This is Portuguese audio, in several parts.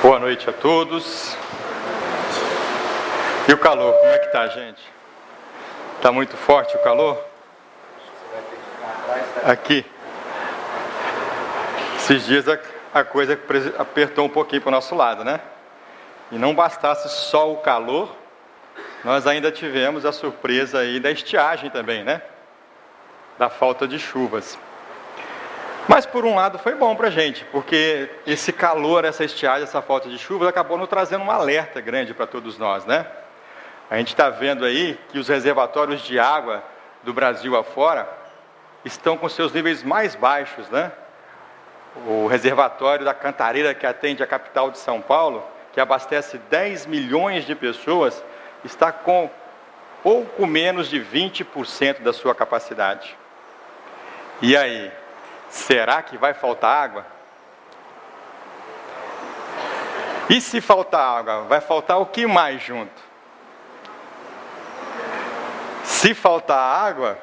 Boa noite a todos. E o calor, como é que tá, gente? Tá muito forte o calor? Aqui. Esses dias a coisa apertou um pouquinho para o nosso lado, né? E não bastasse só o calor, nós ainda tivemos a surpresa aí da estiagem também, né? Da falta de chuvas. Mas por um lado foi bom para a gente, porque esse calor, essa estiagem, essa falta de chuvas acabou nos trazendo um alerta grande para todos nós, né? A gente está vendo aí que os reservatórios de água do Brasil afora estão com seus níveis mais baixos, né? O reservatório da Cantareira, que atende a capital de São Paulo, que abastece 10 milhões de pessoas, está com pouco menos de 20% da sua capacidade. E aí, será que vai faltar água? E se faltar água, vai faltar o que mais junto? Se faltar água,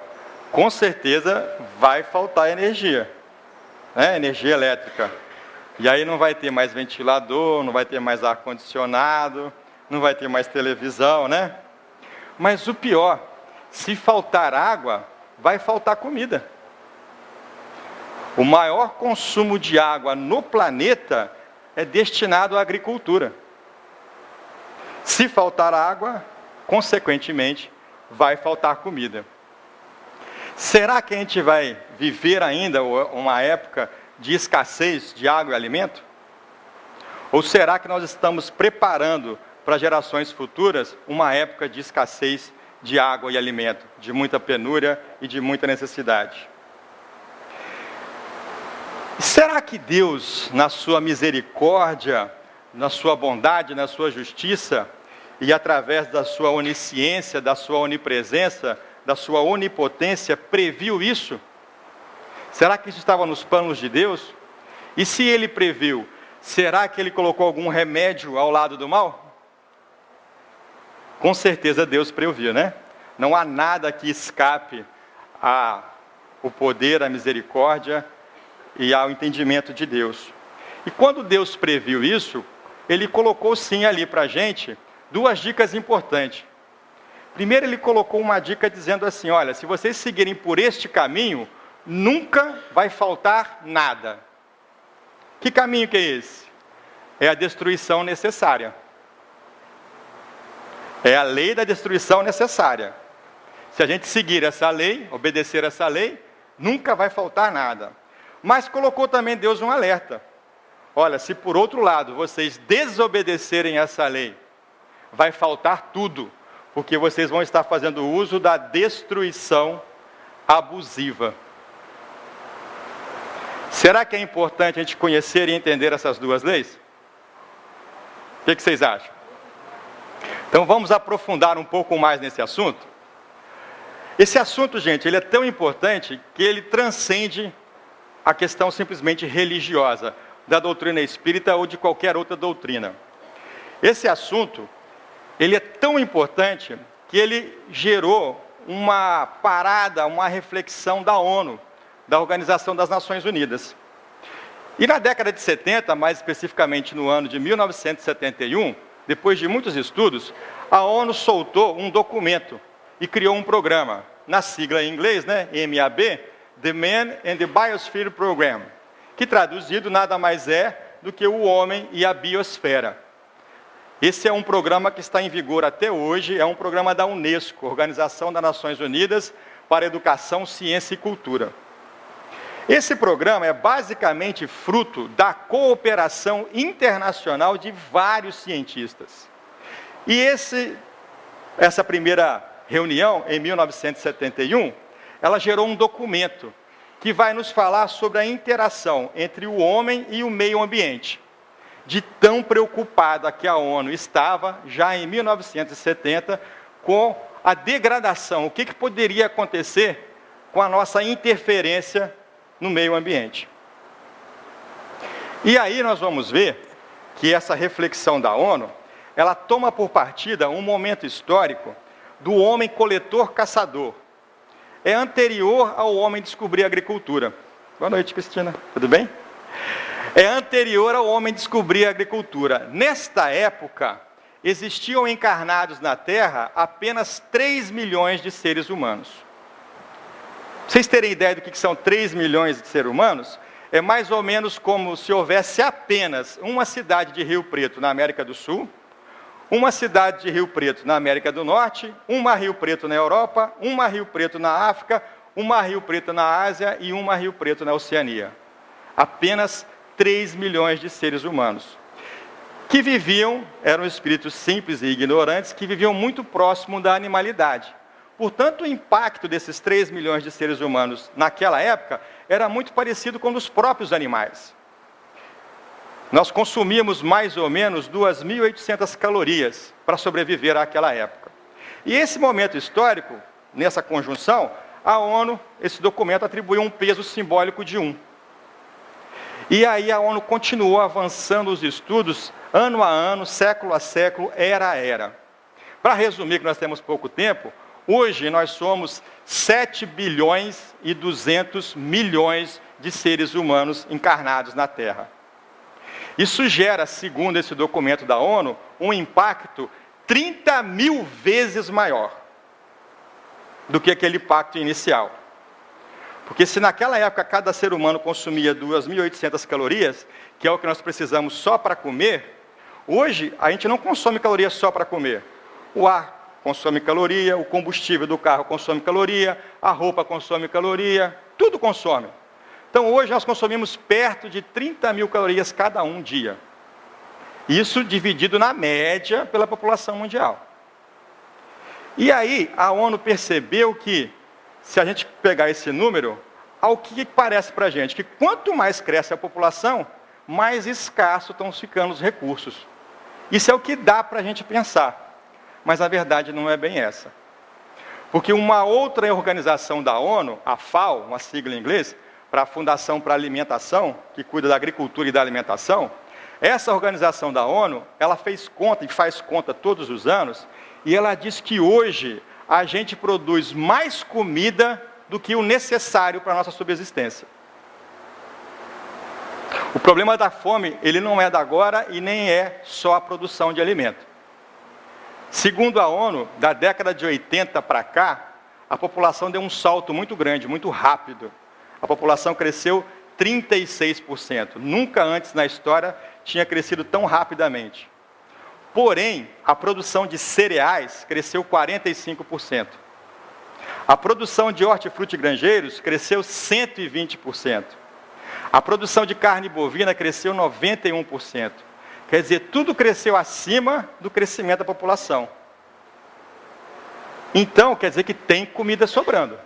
com certeza vai faltar energia, né? Energia elétrica. E aí não vai ter mais ventilador, não vai ter mais ar-condicionado, não vai ter mais televisão, né? Mas o pior, se faltar água, vai faltar comida. O maior consumo de água no planeta é destinado à agricultura. Se faltar água, consequentemente, vai faltar comida. Será que a gente vai viver ainda uma época de escassez de água e alimento? Ou será que nós estamos preparando para gerações futuras uma época de escassez de água e alimento, de muita penúria e de muita necessidade? Será que Deus, na sua misericórdia, na sua bondade, na sua justiça, e através da sua onisciência, da sua onipresença, da sua onipotência, previu isso? Será que isso estava nos planos de Deus? E se Ele previu, será que Ele colocou algum remédio ao lado do mal? Com certeza Deus previu, né? Não há nada que escape ao poder, à misericórdia e ao entendimento de Deus. E quando Deus previu isso, Ele colocou sim ali para a gente duas dicas importantes. Primeiro, Ele colocou uma dica dizendo assim: olha, se vocês seguirem por este caminho, nunca vai faltar nada. Que caminho que é esse? É a destruição necessária. É a lei da destruição necessária. Se a gente seguir essa lei, obedecer essa lei, nunca vai faltar nada. Mas colocou também Deus um alerta. Olha, se por outro lado vocês desobedecerem essa lei, vai faltar tudo, porque vocês vão estar fazendo uso da destruição abusiva. Será que é importante a gente conhecer e entender essas duas leis? O que vocês acham? Então vamos aprofundar um pouco mais nesse assunto. Esse assunto, gente, ele é tão importante que ele transcende a questão simplesmente religiosa, da doutrina espírita ou de qualquer outra doutrina. Esse assunto, ele é tão importante que ele gerou uma parada, uma reflexão da ONU, da Organização das Nações Unidas. E na década de 70, mais especificamente no ano de 1971, depois de muitos estudos, a ONU soltou um documento e criou um programa, na sigla em inglês, né, MAB, The Man and the Biosphere Program, que traduzido nada mais é do que o homem e a biosfera. Esse é um programa que está em vigor até hoje, é um programa da Unesco, Organização das Nações Unidas para Educação, Ciência e Cultura. Esse programa é basicamente fruto da cooperação internacional de vários cientistas. E essa primeira reunião, em 1971, ela gerou um documento que vai nos falar sobre a interação entre o homem e o meio ambiente. De tão preocupada que a ONU estava, já em 1970, com a degradação. O que poderia acontecer com a nossa interferência no meio ambiente? E aí nós vamos ver que essa reflexão da ONU, ela toma por partida um momento histórico do homem coletor-caçador. É anterior ao homem descobrir a agricultura. Boa noite, Cristina. Tudo bem? é anterior ao homem descobrir a agricultura. Nesta época, existiam encarnados na Terra apenas 3 milhões de seres humanos. Pra vocês terem ideia do que são 3 milhões de seres humanos, é mais ou menos como se houvesse apenas uma cidade de Rio Preto na América do Sul, uma cidade de Rio Preto na América do Norte, uma Rio Preto na Europa, uma Rio Preto na África, uma Rio Preto na Ásia e uma Rio Preto na Oceania. Apenas 3 milhões de seres humanos, que viviam, eram espíritos simples e ignorantes, que viviam muito próximo da animalidade. Portanto, o impacto desses 3 milhões de seres humanos naquela época era muito parecido com o dos próprios animais. Nós consumíamos mais ou menos 2.800 calorias para sobreviver àquela época. E esse momento histórico, nessa conjunção, a ONU, esse documento atribuiu um peso simbólico de 1. E aí a ONU continuou avançando os estudos, ano a ano, século a século, era a era. Para resumir, que nós temos pouco tempo, hoje nós somos 7 bilhões e 200 milhões de seres humanos encarnados na Terra. Isso gera, segundo esse documento da ONU, um impacto 30 mil vezes maior do que aquele impacto inicial. Porque se naquela época cada ser humano consumia 2.800 calorias, que é o que nós precisamos só para comer, hoje a gente não consome calorias só para comer. O ar consome caloria, o combustível do carro consome caloria, a roupa consome caloria, tudo consome. Então hoje nós consumimos perto de 30 mil calorias cada um dia. Isso dividido na média pela população mundial. E aí a ONU percebeu que, se a gente pegar esse número, ao que parece para a gente? Que quanto mais cresce a população, mais escassos estão ficando os recursos. Isso é o que dá para a gente pensar. Mas a verdade não é bem essa. Porque uma outra organização da ONU, a FAO, uma sigla em inglês, para a Fundação para a Alimentação, que cuida da agricultura e da alimentação, essa organização da ONU, ela fez conta e faz conta todos os anos, e ela diz que hoje a gente produz mais comida do que o necessário para a nossa subsistência. O problema da fome, ele não é da agora e nem é só a produção de alimento. Segundo a ONU, da década de 80 para cá, a população deu um salto muito grande, muito rápido. A população cresceu 36%. Nunca antes na história tinha crescido tão rapidamente. Porém, a produção de cereais cresceu 45%. A produção de hortifruti e granjeiros cresceu 120%. A produção de carne bovina cresceu 91%. Quer dizer, tudo cresceu acima do crescimento da população. Então, quer dizer que tem comida sobrando.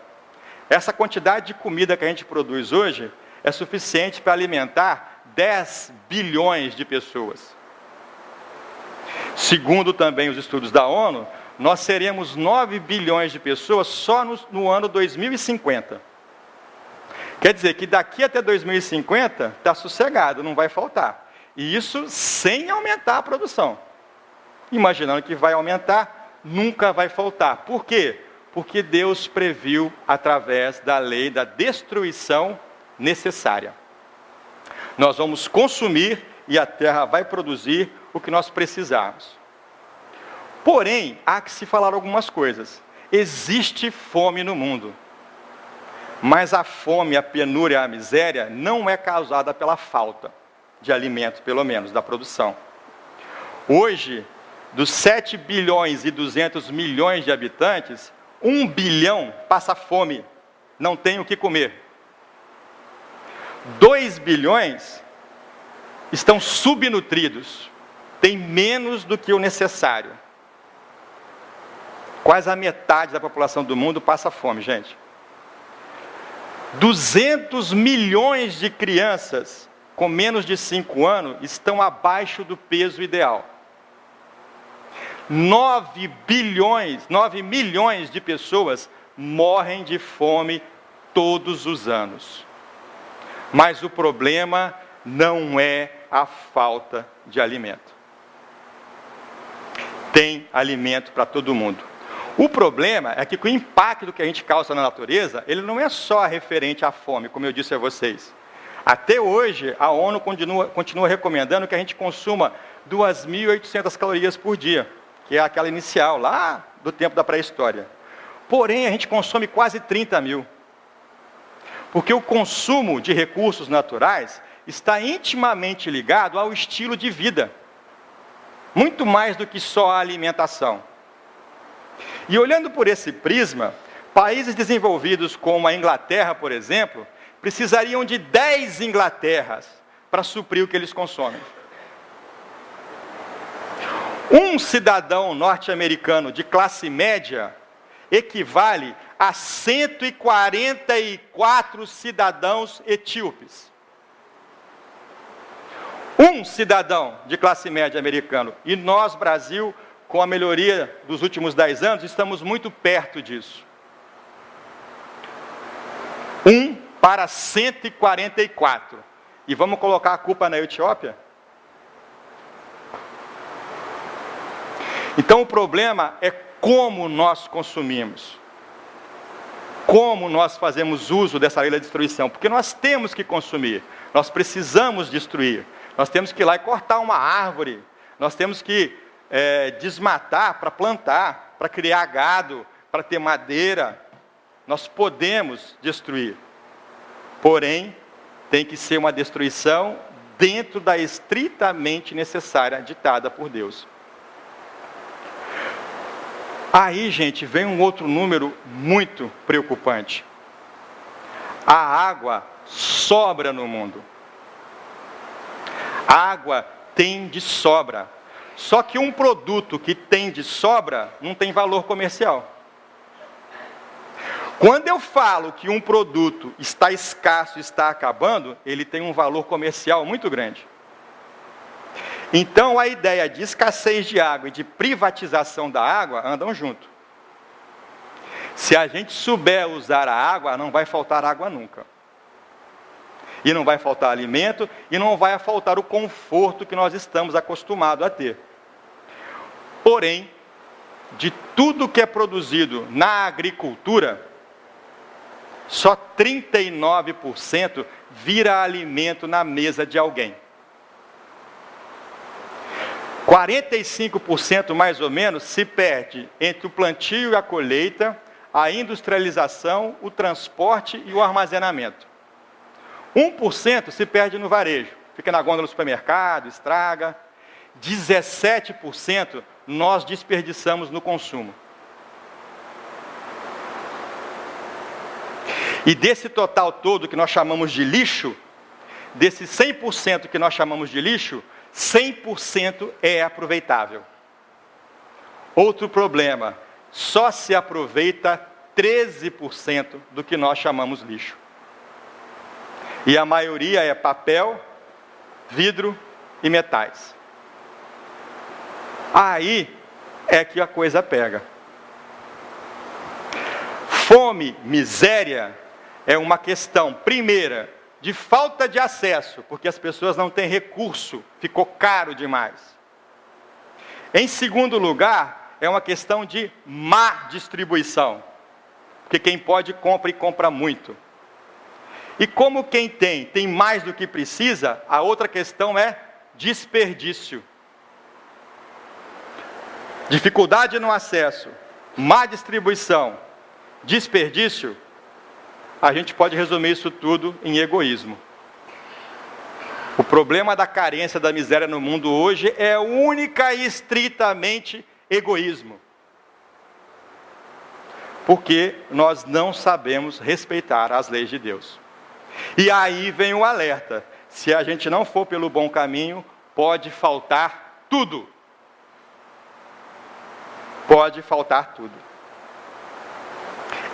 Essa quantidade de comida que a gente produz hoje é suficiente para alimentar 10 bilhões de pessoas. Segundo também os estudos da ONU, nós seremos 9 bilhões de pessoas só no ano 2050. Quer dizer que daqui até 2050 está sossegado, não vai faltar. E isso sem aumentar a produção. Imaginando que vai aumentar, nunca vai faltar. Por quê? Porque Deus previu através da lei da destruição necessária. Nós vamos consumir e a terra vai produzir o que nós precisarmos. Porém, há que se falar algumas coisas. Existe fome no mundo. Mas a fome, a penúria, a miséria não é causada pela falta de alimento, pelo menos, da produção. Hoje, dos 7 bilhões e 200 milhões de habitantes, 1 bilhão passa fome, não tem o que comer. 2 bilhões estão subnutridos, têm menos do que o necessário. Quase a metade da população do mundo passa fome, gente. 200 milhões de crianças com menos de 5 anos estão abaixo do peso ideal. 9 milhões de pessoas morrem de fome todos os anos. Mas o problema não é a falta de alimento. Tem alimento para todo mundo. O problema é que o impacto que a gente causa na natureza, ele não é só referente à fome, como eu disse a vocês. Até hoje, a ONU continua recomendando que a gente consuma 2.800 calorias por dia, que é aquela inicial, lá do tempo da pré-história. Porém, a gente consome quase 30 mil. Porque o consumo de recursos naturais está intimamente ligado ao estilo de vida. Muito mais do que só a alimentação. E olhando por esse prisma, países desenvolvidos como a Inglaterra, por exemplo, precisariam de 10 Inglaterras para suprir o que eles consomem. Um cidadão norte-americano de classe média equivale a 144 cidadãos etíopes. Um cidadão de classe média americano. E nós, Brasil, com a melhoria dos últimos 10 anos, estamos muito perto disso. 1 para 144. E vamos colocar a culpa na Etiópia? Então o problema é como nós consumimos. Como nós fazemos uso dessa lei da destruição. Porque nós temos que consumir. Nós precisamos destruir. Nós temos que ir lá e cortar uma árvore. Nós temos que desmatar para plantar, para criar gado, para ter madeira. Nós podemos destruir. Porém, tem que ser uma destruição dentro da estritamente necessária ditada por Deus. Aí, gente, vem um outro número muito preocupante. A água sobra no mundo. A água tem de sobra. Só que um produto que tem de sobra não tem valor comercial. Quando eu falo que um produto está escasso, está acabando, ele tem um valor comercial muito grande. Então a ideia de escassez de água e de privatização da água andam junto. Se a gente souber usar a água, não vai faltar água nunca. E não vai faltar alimento, e não vai faltar o conforto que nós estamos acostumados a ter. Porém, de tudo que é produzido na agricultura, só 39% vira alimento na mesa de alguém. 45% mais ou menos se perde entre o plantio e a colheita, a industrialização, o transporte e o armazenamento. 1% se perde no varejo, fica na gôndola do supermercado, estraga. 17% nós desperdiçamos no consumo. E desse total todo que nós chamamos de lixo, desse 100% que nós chamamos de lixo, 100% é aproveitável. Outro problema, só se aproveita 13% do que nós chamamos lixo. E a maioria é papel, vidro e metais. Aí é que a coisa pega. Fome, miséria, é uma questão, primeira, de falta de acesso, porque as pessoas não têm recurso, ficou caro demais. Em segundo lugar, é uma questão de má distribuição, porque quem pode compra e compra muito. E como quem tem mais do que precisa, a outra questão é desperdício. Dificuldade no acesso, má distribuição, desperdício, a gente pode resumir isso tudo em egoísmo. O problema da carência, da miséria no mundo hoje é única e estritamente egoísmo. Porque nós não sabemos respeitar as leis de Deus. E aí vem o alerta. Se a gente não for pelo bom caminho, pode faltar tudo. Pode faltar tudo.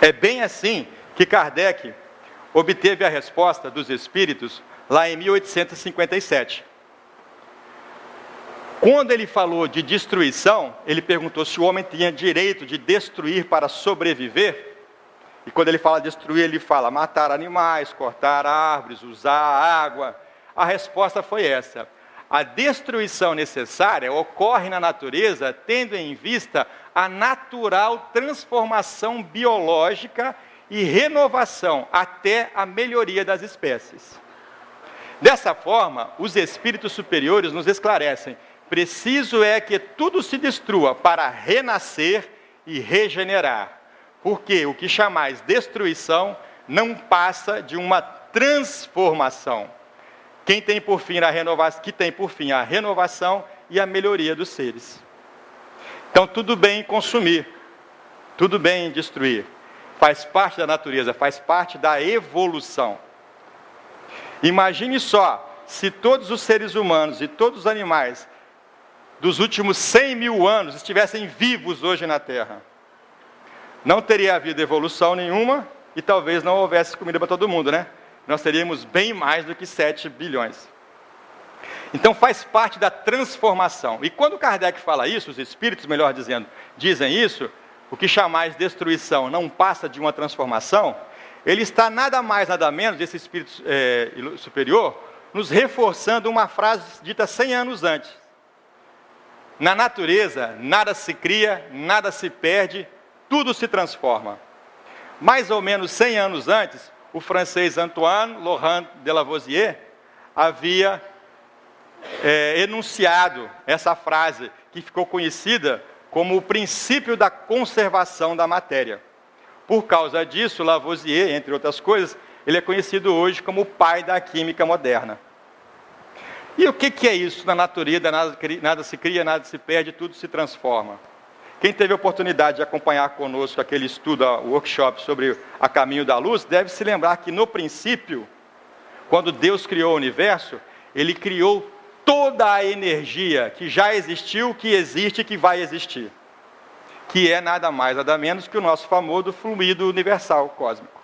É bem assim que Kardec obteve a resposta dos espíritos lá em 1857. Quando ele falou de destruição, ele perguntou se o homem tinha direito de destruir para sobreviver. E quando ele fala destruir, ele fala matar animais, cortar árvores, usar água. A resposta foi essa. A destruição necessária ocorre na natureza tendo em vista a natural transformação biológica e renovação até a melhoria das espécies. Dessa forma, os espíritos superiores nos esclarecem: preciso é que tudo se destrua para renascer e regenerar, porque o que chamais destruição não passa de uma transformação, que tem por fim a renovação e a melhoria dos seres. Então, tudo bem em consumir, tudo bem em destruir, faz parte da natureza, faz parte da evolução. Imagine só, se todos os seres humanos e todos os animais dos últimos 100 mil anos estivessem vivos hoje na Terra. Não teria havido evolução nenhuma e talvez não houvesse comida para todo mundo, né? Nós teríamos bem mais do que 7 bilhões. Então faz parte da transformação. E quando Kardec fala isso, os espíritos, melhor dizendo, dizem isso, o que chamais destruição não passa de uma transformação, ele está nada mais, nada menos, esse espírito superior, nos reforçando uma frase dita 100 anos antes. Na natureza, nada se cria, nada se perde, tudo se transforma. Mais ou menos 100 anos antes, o francês Antoine Laurent de Lavoisier havia enunciado essa frase, que ficou conhecida como o princípio da conservação da matéria. Por causa disso, Lavoisier, entre outras coisas, ele é conhecido hoje como o pai da química moderna. E o que é isso na natureza? Nada se cria, nada se perde, tudo se transforma. Quem teve a oportunidade de acompanhar conosco aquele estudo, o workshop sobre a caminho da luz, deve se lembrar que no princípio, quando Deus criou o universo, Ele criou toda a energia que já existiu, que existe e que vai existir. Que é nada mais, nada menos que o nosso famoso fluido universal cósmico.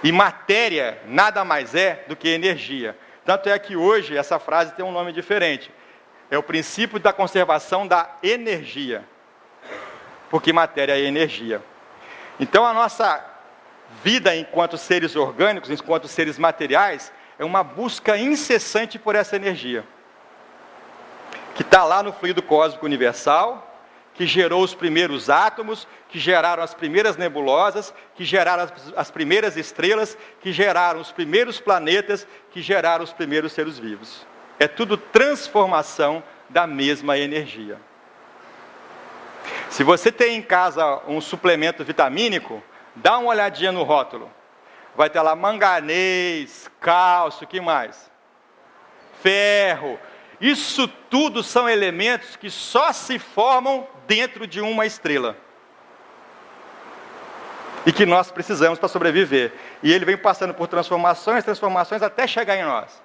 E matéria nada mais é do que energia. Tanto é que hoje essa frase tem um nome diferente. É o princípio da conservação da energia. Porque matéria é energia. Então a nossa vida enquanto seres orgânicos, enquanto seres materiais, é uma busca incessante por essa energia. Que está lá no fluido cósmico universal, que gerou os primeiros átomos, que geraram as primeiras nebulosas, que geraram as primeiras estrelas, que geraram os primeiros planetas, que geraram os primeiros seres vivos. É tudo transformação da mesma energia. Se você tem em casa um suplemento vitamínico, dá uma olhadinha no rótulo. Vai ter lá manganês, cálcio, o que mais? Ferro. Isso tudo são elementos que só se formam dentro de uma estrela. E que nós precisamos para sobreviver. E ele vem passando por transformações até chegar em nós.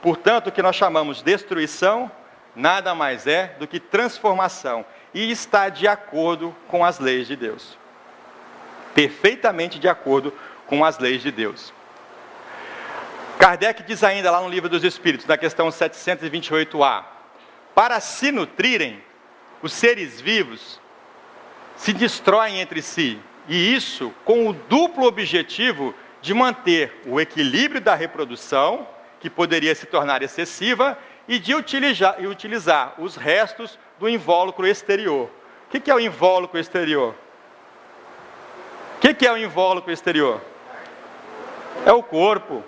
Portanto, o que nós chamamos de destruição, nada mais é do que transformação. E está de acordo com as leis de Deus. Perfeitamente de acordo com as leis de Deus. Kardec diz ainda lá no Livro dos Espíritos, na questão 728a, para se nutrirem, os seres vivos se destroem entre si, e isso com o duplo objetivo de manter o equilíbrio da reprodução, que poderia se tornar excessiva, e de utilizar os restos do invólucro exterior. O que é o invólucro exterior? O que é o invólucro exterior? É o corpo.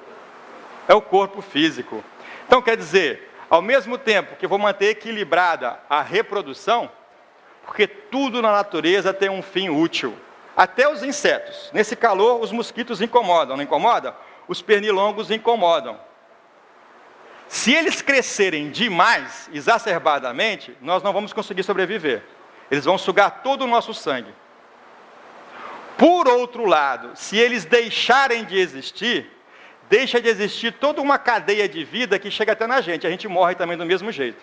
É o corpo físico. Então, quer dizer, ao mesmo tempo que eu vou manter equilibrada a reprodução, porque tudo na natureza tem um fim útil. Até os insetos. Nesse calor, os mosquitos incomodam, não incomodam? Os pernilongos incomodam. Se eles crescerem demais, exacerbadamente, nós não vamos conseguir sobreviver. Eles vão sugar todo o nosso sangue. Por outro lado, se eles deixarem de existir, deixa de existir toda uma cadeia de vida que chega até na gente. A gente morre também do mesmo jeito.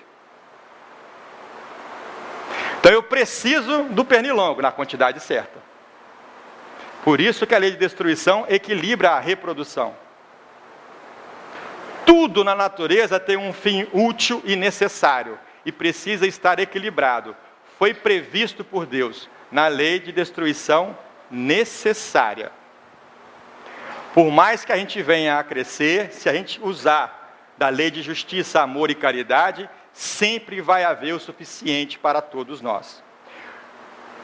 Então eu preciso do pernilongo na quantidade certa. Por isso que a lei de destruição equilibra a reprodução. Tudo na natureza tem um fim útil e necessário. E precisa estar equilibrado. Foi previsto por Deus na lei de destruição necessária. Por mais que a gente venha a crescer, se a gente usar da lei de justiça, amor e caridade, sempre vai haver o suficiente para todos nós.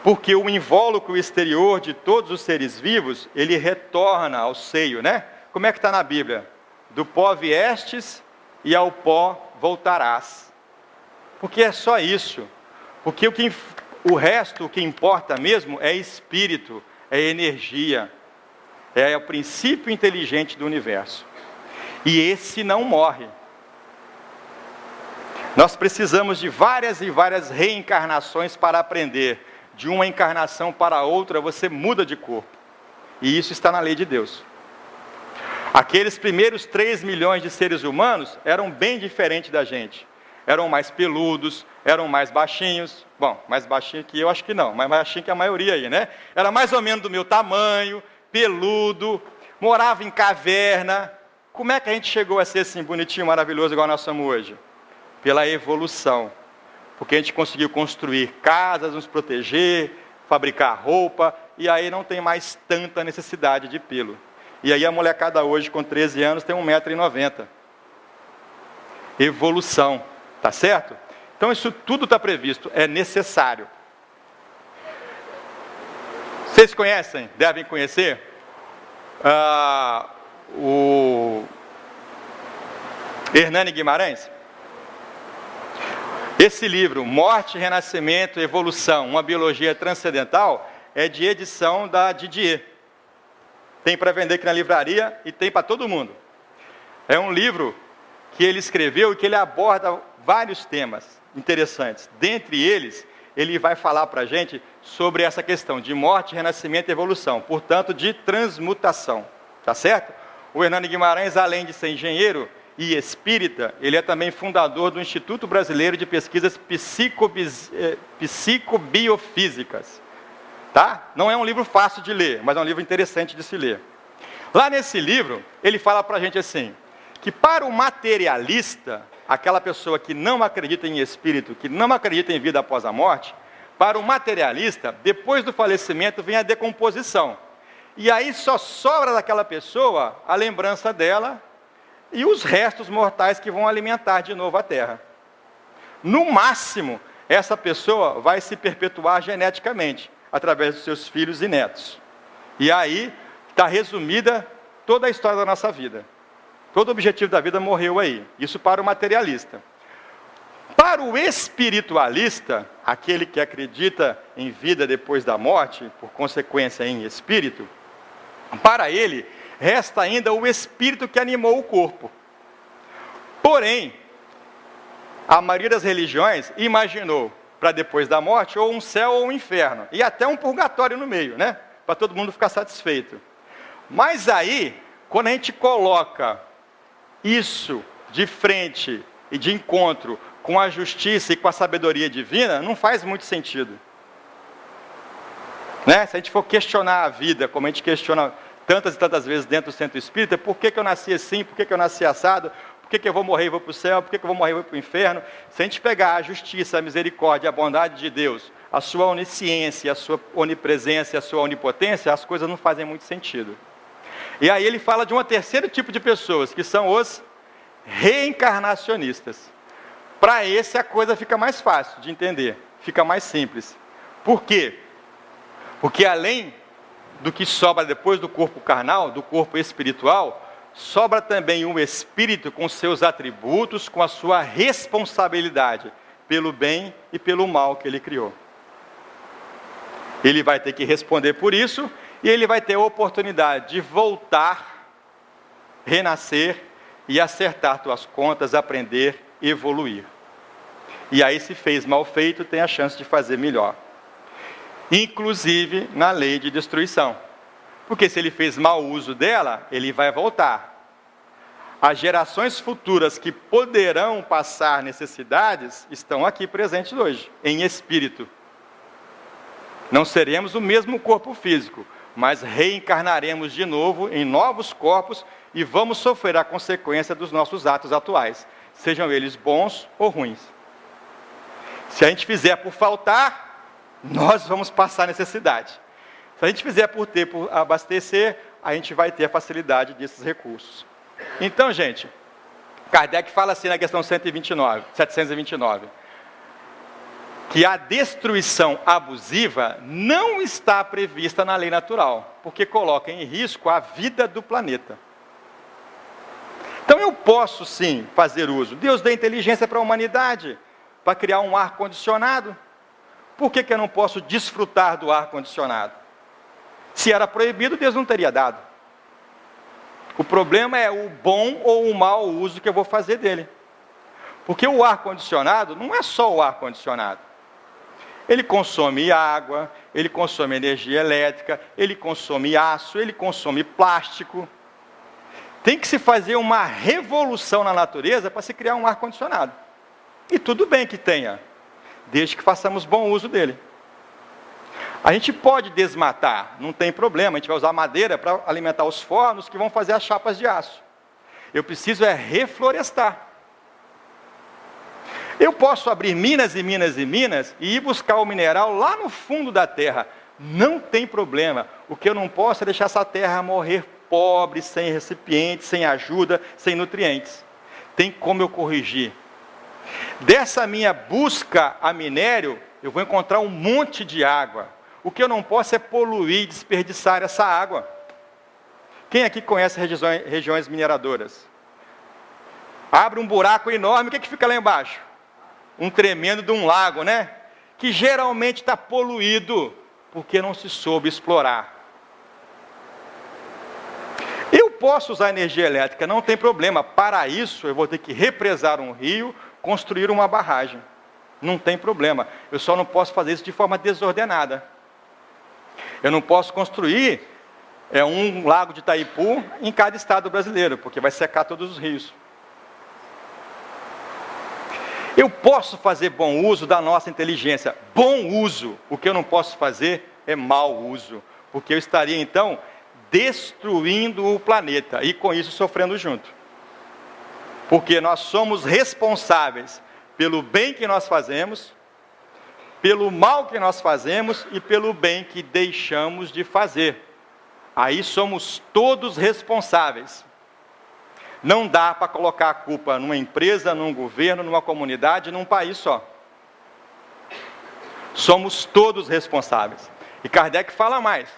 Porque o invólucro exterior de todos os seres vivos, ele retorna ao seio, né? Como é que está na Bíblia? do pó viestes e ao pó voltarás. Porque é só isso. Porque o resto, o que importa mesmo, é espírito, é energia, é o princípio inteligente do universo. E esse não morre. Nós precisamos de várias e várias reencarnações para aprender. De uma encarnação para outra, você muda de corpo. E isso está na lei de Deus. Aqueles primeiros 3 milhões de seres humanos eram bem diferentes da gente. Eram mais peludos, eram mais baixinhos. Bom, mais baixinho que eu acho que não, mas mais baixinho que a maioria aí, né? Era mais ou menos do meu tamanho, peludo, morava em caverna. Como é que a gente chegou a ser assim, bonitinho, maravilhoso, igual nós somos hoje? Pela evolução. Porque a gente conseguiu construir casas, nos proteger, fabricar roupa, e aí não tem mais tanta necessidade de pelo. E aí a molecada hoje, com 13 anos, tem 1,90 m. Evolução, tá certo? Então isso tudo está previsto, é necessário. Vocês conhecem, devem conhecer, o Hernani Guimarães? Esse livro, Morte, Renascimento e Evolução, uma biologia transcendental, é de edição da Didier. Tem para vender aqui na livraria e tem para todo mundo. É um livro que ele escreveu e que ele aborda vários temas interessantes. Dentre eles, ele vai falar para a gente sobre essa questão de morte, renascimento e evolução. Portanto, de transmutação. Tá certo? O Hernani Guimarães, além de ser engenheiro e espírita, ele é também fundador do Instituto Brasileiro de Pesquisas Psicobiofísicas. Tá? Não é um livro fácil de ler, mas é um livro interessante de se ler. Lá nesse livro, ele fala para a gente assim, que para o materialista, aquela pessoa que não acredita em espírito, que não acredita em vida após a morte, para o materialista, depois do falecimento vem a decomposição. E aí só sobra daquela pessoa a lembrança dela e os restos mortais que vão alimentar de novo a Terra. No máximo, essa pessoa vai se perpetuar geneticamente, através dos seus filhos e netos. E aí está resumida toda a história da nossa vida. Todo o objetivo da vida morreu aí. Isso para o materialista. Para o espiritualista, aquele que acredita em vida depois da morte, por consequência em espírito, para ele, resta ainda o espírito que animou o corpo. Porém, a maioria das religiões imaginou para depois da morte ou um céu ou um inferno, e até um purgatório no meio, né? Para todo mundo ficar satisfeito. Mas aí, quando a gente coloca isso de frente e de encontro com a justiça e com a sabedoria divina, não faz muito sentido. Né? Se a gente for questionar a vida, como a gente questiona tantas e tantas vezes dentro do centro espírita, por que eu nasci assim, por que eu nasci assado, por que eu vou morrer e vou para o céu, por que eu vou morrer e vou para o inferno? Se a gente pegar a justiça, a misericórdia, a bondade de Deus, a sua onisciência, a sua onipresença, a sua onipotência, as coisas não fazem muito sentido. E aí ele fala de um terceiro tipo de pessoas, que são os reencarnacionistas. Para esse a coisa fica mais fácil de entender, fica mais simples. Por quê? Porque além do que sobra depois do corpo carnal, do corpo espiritual, sobra também um espírito com seus atributos, com a sua responsabilidade pelo bem e pelo mal que ele criou. Ele vai ter que responder por isso, e ele vai ter a oportunidade de voltar, renascer e acertar suas contas, aprender, evoluir. E aí, se fez mal feito, tem a chance de fazer melhor. Inclusive na lei de destruição. Porque se ele fez mau uso dela, ele vai voltar. As gerações futuras que poderão passar necessidades estão aqui presentes hoje, em espírito. Não seremos o mesmo corpo físico, mas reencarnaremos de novo em novos corpos e vamos sofrer a consequência dos nossos atos atuais, sejam eles bons ou ruins. Se a gente fizer por faltar, nós vamos passar necessidade. Se a gente fizer por ter, por abastecer, a gente vai ter a facilidade desses recursos. Então, gente, Kardec fala assim na questão 729, que a destruição abusiva não está prevista na lei natural, porque coloca em risco a vida do planeta. Então eu posso sim fazer uso. Deus deu inteligência para a humanidade, para criar um ar-condicionado. Por que eu não posso desfrutar do ar-condicionado? Se era proibido, Deus não teria dado. O problema é o bom ou o mau uso que eu vou fazer dele. Porque o ar-condicionado não é só o ar-condicionado. Ele consome água, ele consome energia elétrica, ele consome aço, ele consome plástico. Tem que se fazer uma revolução na natureza para se criar um ar-condicionado. E tudo bem que tenha, desde que façamos bom uso dele. A gente pode desmatar, não tem problema, a gente vai usar madeira para alimentar os fornos que vão fazer as chapas de aço. Eu preciso é reflorestar. Eu posso abrir minas e minas e minas e ir buscar o mineral lá no fundo da terra. Não tem problema. O que eu não posso é deixar essa terra morrer pobre, sem recipientes, sem ajuda, sem nutrientes. Tem como eu corrigir. Dessa minha busca a minério, eu vou encontrar um monte de água. O que eu não posso é poluir, desperdiçar essa água. Quem aqui conhece regiões mineradoras? Abre um buraco enorme, o que fica lá embaixo? Um tremendo de um lago, né? Que geralmente está poluído, porque não se soube explorar. Eu posso usar energia elétrica, não tem problema. Para isso, eu vou ter que represar um rio, construir uma barragem. Não tem problema. Eu só não posso fazer isso de forma desordenada. Eu não posso construir um lago de Itaipu em cada estado brasileiro, porque vai secar todos os rios. Eu posso fazer bom uso da nossa inteligência. Bom uso. O que eu não posso fazer é mau uso. Porque eu estaria, então, destruindo o planeta. E com isso sofrendo junto. Porque nós somos responsáveis pelo bem que nós fazemos, pelo mal que nós fazemos e pelo bem que deixamos de fazer. Aí somos todos responsáveis. Não dá para colocar a culpa numa empresa, num governo, numa comunidade, num país só. Somos todos responsáveis. E Kardec fala mais.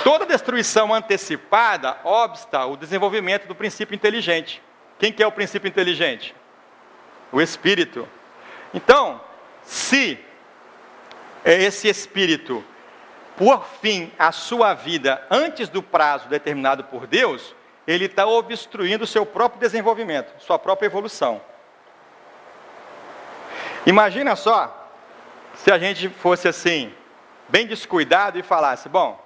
Toda destruição antecipada obsta o desenvolvimento do princípio inteligente. Quem que é o princípio inteligente? O espírito. Então, se esse espírito por fim a sua vida antes do prazo determinado por Deus, ele está obstruindo o seu próprio desenvolvimento, sua própria evolução. Imagina só, se a gente fosse assim, bem descuidado e falasse, bom,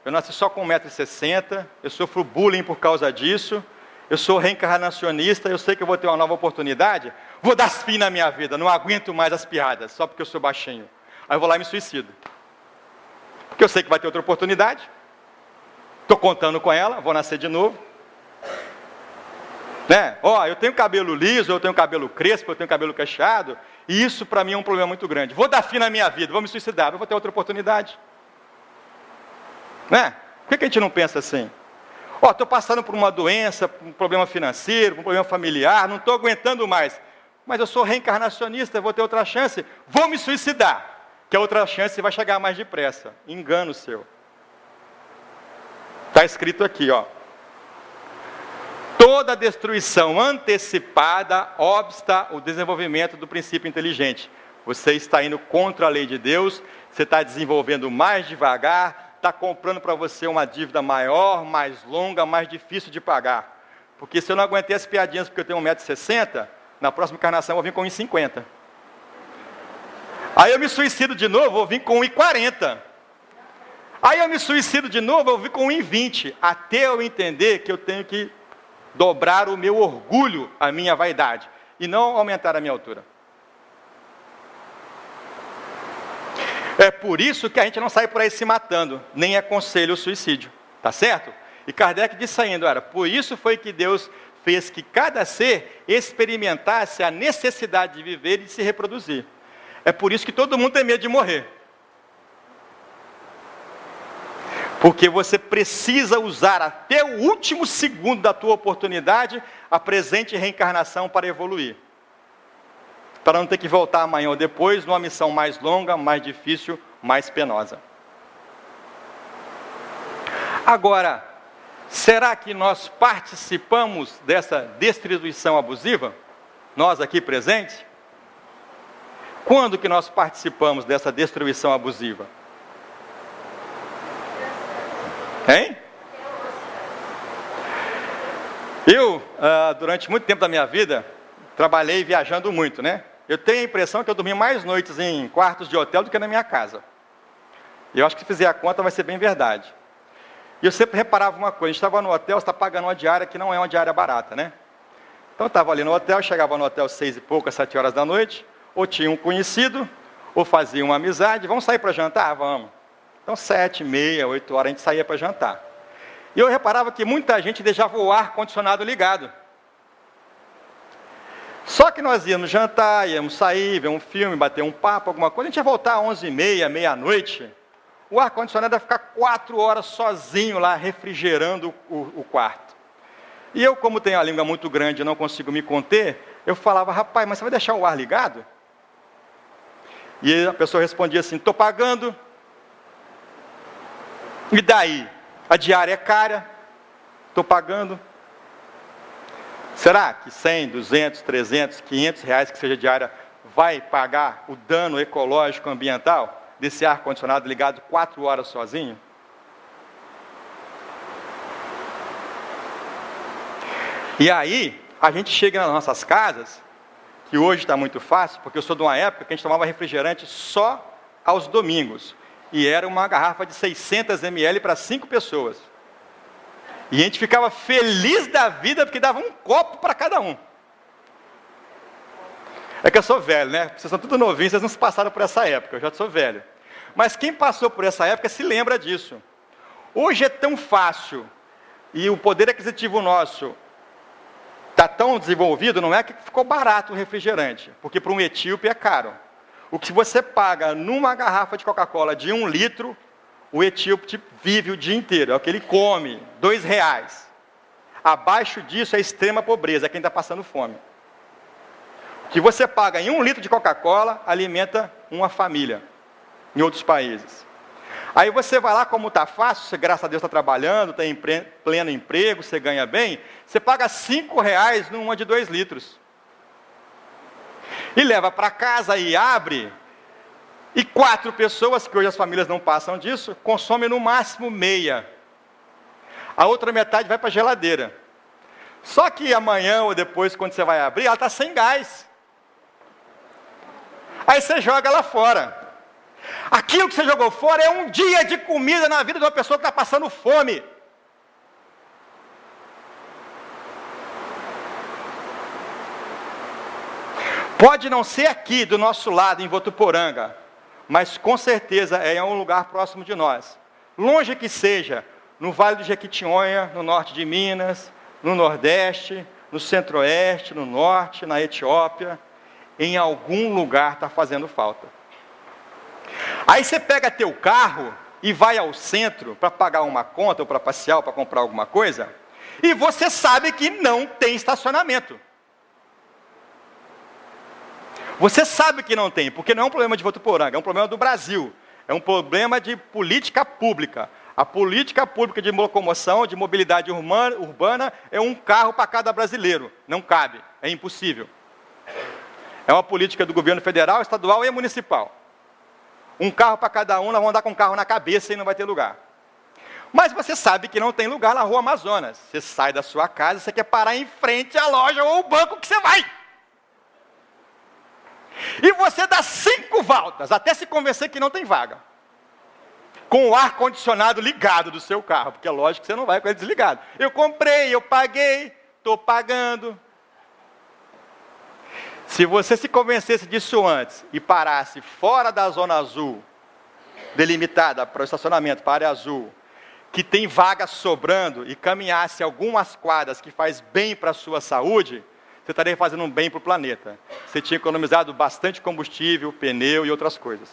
eu nasci só com 1,60 m, eu sofro bullying por causa disso, eu sou reencarnacionista, eu sei que eu vou ter uma nova oportunidade, vou dar fim na minha vida, não aguento mais as piadas, só porque eu sou baixinho. Aí eu vou lá e me suicido. Porque eu sei que vai ter outra oportunidade, estou contando com ela, vou nascer de novo. Né? Eu tenho cabelo liso, eu tenho cabelo crespo, eu tenho cabelo cacheado, e isso para mim é um problema muito grande. Vou dar fim na minha vida, vou me suicidar, eu vou ter outra oportunidade. Né? Por que a gente não pensa assim? Estou passando por uma doença, um problema financeiro, um problema familiar, não estou aguentando mais. Mas eu sou reencarnacionista, vou ter outra chance, vou me suicidar. Que a outra chance vai chegar mais depressa. Engano seu. Está escrito aqui, Toda destruição antecipada obsta o desenvolvimento do princípio inteligente. Você está indo contra a lei de Deus, você está desenvolvendo mais devagar, está comprando para você uma dívida maior, mais longa, mais difícil de pagar. Porque se eu não aguentei as piadinhas porque eu tenho 1,60 m, na próxima encarnação eu vou vir com 1,50 m. Aí eu me suicido de novo, vou vir com 1,40 m. Aí eu me suicido de novo, eu vou vir com 1,20 m. Até eu entender que eu tenho que dobrar o meu orgulho, a minha vaidade, e não aumentar a minha altura. É por isso que a gente não sai por aí se matando, nem aconselha o suicídio, tá certo? E Kardec disse ainda, por isso foi que Deus fez que cada ser experimentasse a necessidade de viver e de se reproduzir. É por isso que todo mundo tem medo de morrer. Porque você precisa usar até o último segundo da tua oportunidade a presente reencarnação para evoluir. Para não ter que voltar amanhã ou depois numa missão mais longa, mais difícil, mais penosa. Agora, Será que nós participamos dessa distribuição abusiva? Nós aqui presentes? Quando que nós participamos dessa distribuição abusiva? Hein? Eu, durante muito tempo da minha vida, trabalhei viajando muito, né? Eu tenho a impressão que eu dormi mais noites em quartos de hotel do que na minha casa. E eu acho que se fizer a conta vai ser bem verdade. E eu sempre reparava uma coisa, a gente estava no hotel, você está pagando uma diária que não é uma diária barata, né? Então eu estava ali no hotel, chegava no hotel 6 e poucas, 7 horas da noite, ou tinha um conhecido, ou fazia uma amizade, vamos sair para jantar? Vamos. Então 7, meia, 8 horas a gente saía para jantar. E eu reparava que muita gente deixava o ar-condicionado ligado. Só que nós íamos jantar, íamos sair, ver um filme, bater um papo, alguma coisa, a gente ia voltar às 11h30, meia-noite, o ar-condicionado ia ficar 4 horas sozinho lá, refrigerando o quarto. E eu, como tenho a língua muito grande e não consigo me conter, eu falava, rapaz, mas você vai deixar o ar ligado? E a pessoa respondia assim, estou pagando. E daí? A diária é cara, estou pagando. Será que 100, 200, 300, 500 reais que seja diária vai pagar o dano ecológico ambiental desse ar-condicionado ligado 4 horas sozinho? E aí, a gente chega nas nossas casas, que hoje está muito fácil, porque eu sou de uma época que a gente tomava refrigerante só aos domingos. E era uma garrafa de 600 ml para 5 pessoas. E a gente ficava feliz da vida, porque dava um copo para cada um. É que eu sou velho, né? Vocês são tudo novinhos, vocês não se passaram por essa época, eu já sou velho. Mas quem passou por essa época se lembra disso. Hoje é tão fácil, e o poder aquisitivo nosso está tão desenvolvido, não é que ficou barato o refrigerante, porque para um etíope é caro. O que você paga numa garrafa de Coca-Cola de 1 litro, o etíope vive o dia inteiro, é o que ele come, R$2. Abaixo disso é extrema pobreza, é quem está passando fome. O que você paga em 1 litro de Coca-Cola, alimenta uma família, em outros países. Aí você vai lá, como está fácil, você, graças a Deus, está trabalhando, está em pleno emprego, você ganha bem, você paga R$5 numa de 2 litros. E leva para casa e abre, e 4 pessoas, que hoje as famílias não passam disso, consomem no máximo meia. A outra metade vai para a geladeira. Só que amanhã ou depois, quando você vai abrir, ela está sem gás. Aí você joga ela fora. Aquilo que você jogou fora é um dia de comida na vida de uma pessoa que está passando fome. Pode não ser aqui do nosso lado, em Votuporanga, mas com certeza é em um lugar próximo de nós. Longe que seja, no Vale do Jequitinhonha, no norte de Minas, no Nordeste, no Centro-Oeste, no Norte, na Etiópia, em algum lugar está fazendo falta. Aí você pega teu carro e vai ao centro para pagar uma conta, ou para passear, ou para comprar alguma coisa, e você sabe que não tem estacionamento. Você sabe que não tem, porque não é um problema de Votuporanga, é um problema do Brasil. É um problema de política pública. A política pública de locomoção, de mobilidade urbana, é um carro para cada brasileiro. Não cabe, é impossível. É uma política do governo federal, estadual e municipal. Um carro para cada um, nós vamos andar com um carro na cabeça e não vai ter lugar. Mas você sabe que não tem lugar na Rua Amazonas. Você sai da sua casa, você quer parar em frente à loja ou ao banco que você vai. E você dá 5 voltas, até se convencer que não tem vaga. Com o ar-condicionado ligado do seu carro, porque é lógico que você não vai com ele desligado. Eu comprei, eu paguei, estou pagando. Se você se convencesse disso antes e parasse fora da zona azul, delimitada para o estacionamento, para a área azul, que tem vaga sobrando, e caminhasse algumas quadras que faz bem para a sua saúde, você estaria fazendo um bem para o planeta. Você tinha economizado bastante combustível, pneu e outras coisas.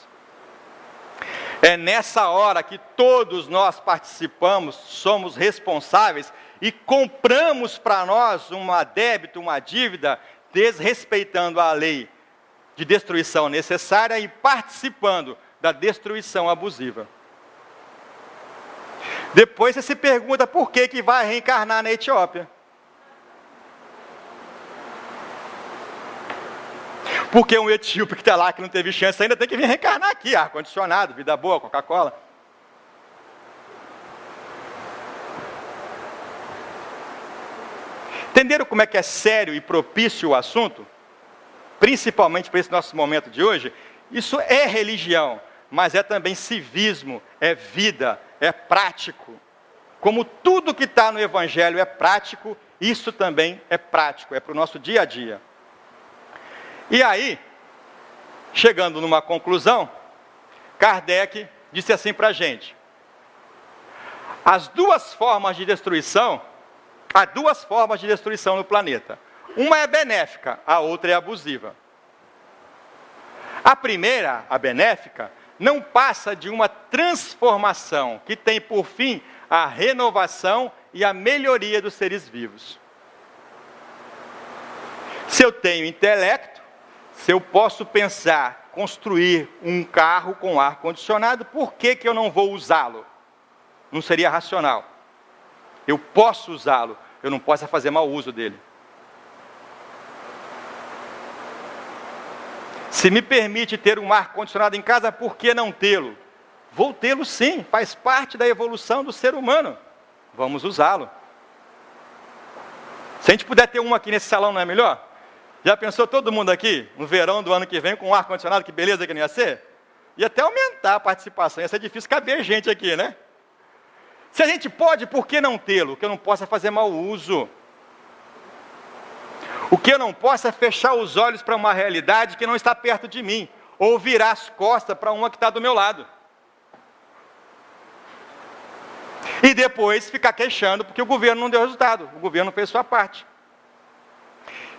É nessa hora que todos nós participamos, somos responsáveis e compramos para nós uma débito, uma dívida, desrespeitando a lei de destruição necessária e participando da destruição abusiva. Depois você se pergunta por que vai reencarnar na Etiópia. Porque um etíope que está lá, que não teve chance ainda, tem que vir reencarnar aqui, ar-condicionado, vida boa, Coca-Cola. Entenderam como é que é sério e propício o assunto? Principalmente para esse nosso momento de hoje? Isso é religião, mas é também civismo, é vida, é prático. Como tudo que está no Evangelho é prático, isso também é prático, é para o nosso dia a dia. E aí, chegando numa conclusão, Kardec disse assim para a gente: há duas formas de destruição no planeta. Uma é benéfica, a outra é abusiva. A primeira, a benéfica, não passa de uma transformação que tem por fim a renovação e a melhoria dos seres vivos. Se eu tenho intelecto, se eu posso pensar, construir um carro com ar-condicionado, por que eu não vou usá-lo? Não seria racional. Eu posso usá-lo, eu não posso fazer mau uso dele. Se me permite ter um ar-condicionado em casa, por que não tê-lo? Vou tê-lo sim, faz parte da evolução do ser humano. Vamos usá-lo. Se a gente puder ter um aqui nesse salão, não é melhor? Já pensou todo mundo aqui, no verão do ano que vem, com um ar-condicionado, que beleza que não ia ser? Ia até aumentar a participação, ia ser difícil caber gente aqui, né? Se a gente pode, por que não tê-lo? Que eu não possa fazer mau uso. O que eu não posso é fechar os olhos para uma realidade que não está perto de mim, ou virar as costas para uma que está do meu lado. E depois ficar queixando porque o governo não deu resultado, o governo fez sua parte.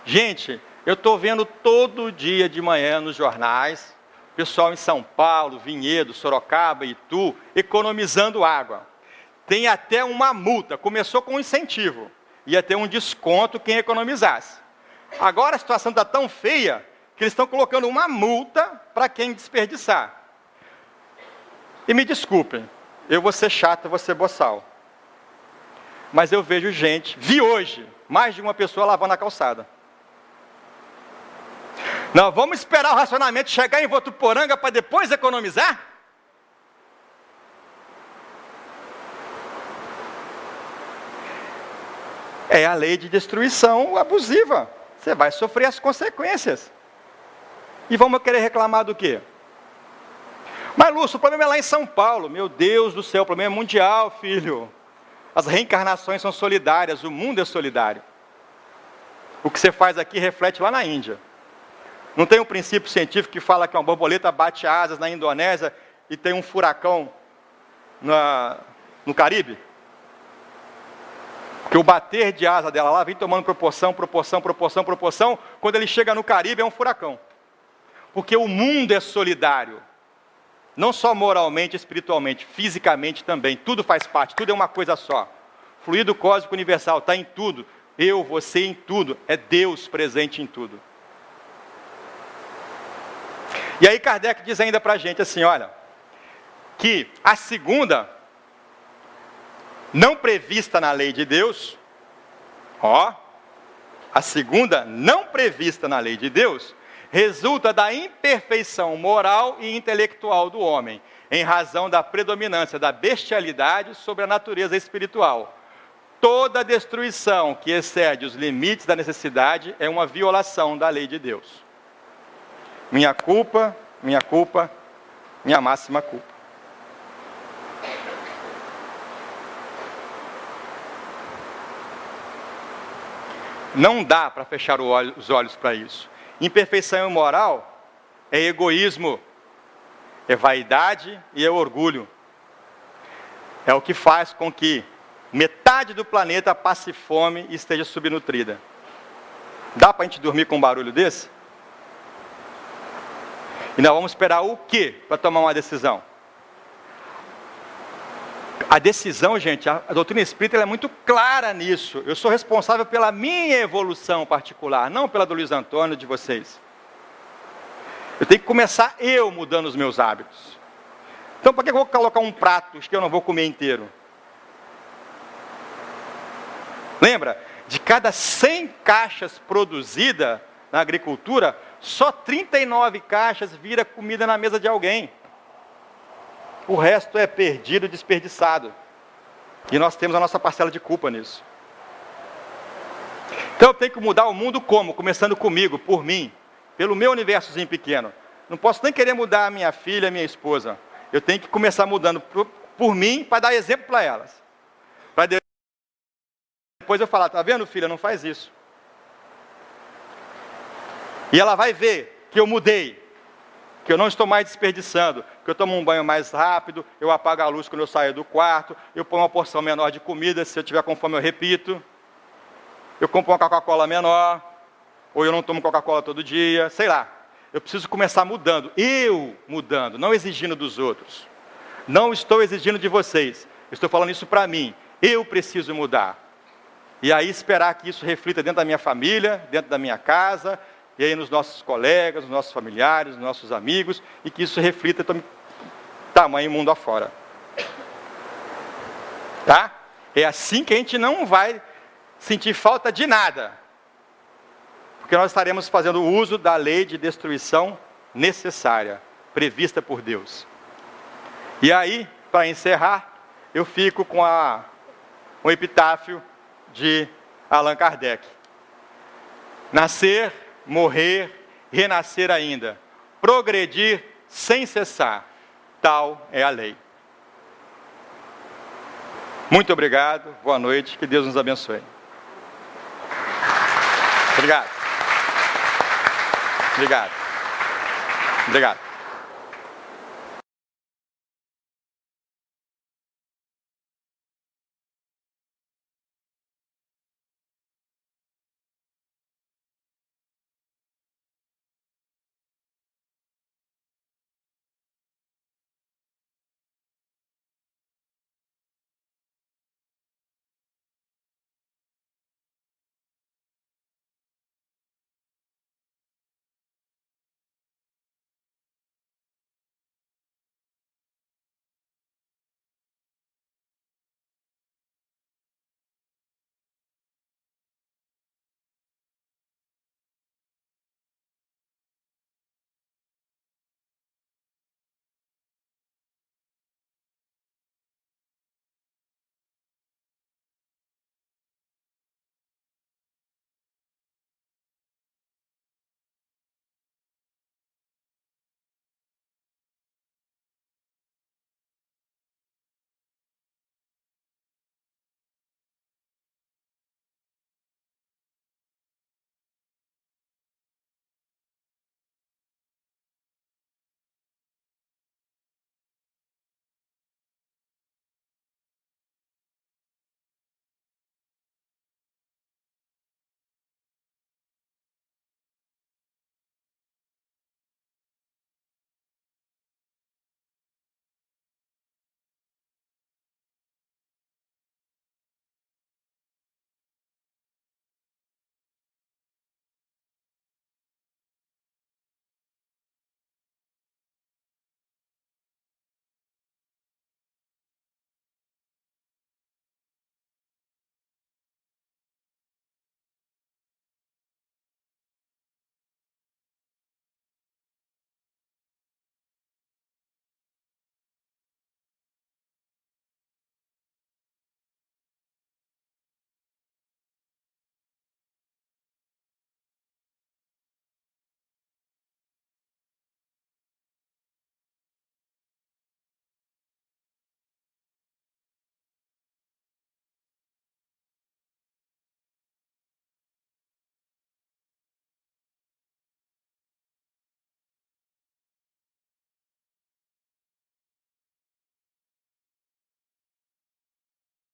Gente, eu estou vendo todo dia de manhã nos jornais, pessoal em São Paulo, Vinhedo, Sorocaba, Itu, economizando água. Tem até uma multa, começou com um incentivo, ia ter um desconto quem economizasse. Agora a situação está tão feia que eles estão colocando uma multa para quem desperdiçar. E me desculpem, eu vou ser chato, eu vou ser boçal. Mas eu vejo gente, vi hoje, mais de uma pessoa lavando a calçada. Nós vamos esperar o racionamento chegar em Votuporanga para depois economizar? É a lei de destruição abusiva. Você vai sofrer as consequências. E vamos querer reclamar do quê? Mas, Lúcio, o problema é lá em São Paulo. Meu Deus do céu, o problema é mundial, filho. As reencarnações são solidárias, o mundo é solidário. O que você faz aqui reflete lá na Índia. Não tem um princípio científico que fala que uma borboleta bate asas na Indonésia e tem um furacão no Caribe? Porque o bater de asa dela lá vem tomando proporção, quando ele chega no Caribe é um furacão. Porque o mundo é solidário. Não só moralmente, espiritualmente, fisicamente também. Tudo faz parte, tudo é uma coisa só. Fluido cósmico universal, está em tudo. Eu, você em tudo. É Deus presente em tudo. E aí Kardec diz ainda para a gente assim, olha, que a segunda, não prevista na lei de Deus, a segunda não prevista na lei de Deus, resulta da imperfeição moral e intelectual do homem, em razão da predominância da bestialidade sobre a natureza espiritual. Toda destruição que excede os limites da necessidade é uma violação da lei de Deus. Minha culpa, minha máxima culpa. Não dá para fechar os olhos para isso. Imperfeição moral é egoísmo, é vaidade e é orgulho. É o que faz com que metade do planeta passe fome e esteja subnutrida. Dá para a gente dormir com um barulho desse? E nós vamos esperar o quê para tomar uma decisão? A decisão, gente, a doutrina espírita ela é muito clara nisso. Eu sou responsável pela minha evolução particular, não pela do Luiz Antônio de vocês. Eu tenho que começar eu mudando os meus hábitos. Então, para que eu vou colocar um prato que eu não vou comer inteiro? Lembra? De cada 100 caixas produzidas na agricultura, só 39 caixas vira comida na mesa de alguém. O resto é perdido, desperdiçado. E nós temos a nossa parcela de culpa nisso. Então eu tenho que mudar o mundo como? Começando comigo, por mim, pelo meu universozinho pequeno. Não posso nem querer mudar a minha filha, a minha esposa. Eu tenho que começar mudando por mim, para dar exemplo para elas. Para depois eu falar, tá vendo, filha, não faz isso. E ela vai ver que eu mudei, que eu não estou mais desperdiçando, que eu tomo um banho mais rápido, eu apago a luz quando eu saio do quarto, eu ponho uma porção menor de comida, se eu tiver com fome eu repito, eu compro uma Coca-Cola menor, ou eu não tomo Coca-Cola todo dia, sei lá. Eu preciso começar mudando, não exigindo dos outros. Não estou exigindo de vocês, estou falando isso para mim. Eu preciso mudar. E aí esperar que isso reflita dentro da minha família, dentro da minha casa, e aí nos nossos colegas, nos nossos familiares, nos nossos amigos, e que isso reflita tamanho mundo afora. Tá? É assim que a gente não vai sentir falta de nada. Porque nós estaremos fazendo uso da lei de destruição necessária, prevista por Deus. E aí, para encerrar, eu fico com um epitáfio de Allan Kardec. Nascer, morrer, renascer ainda, progredir sem cessar, tal é a lei. Muito obrigado, boa noite, que Deus nos abençoe. Obrigado. Obrigado. Obrigado.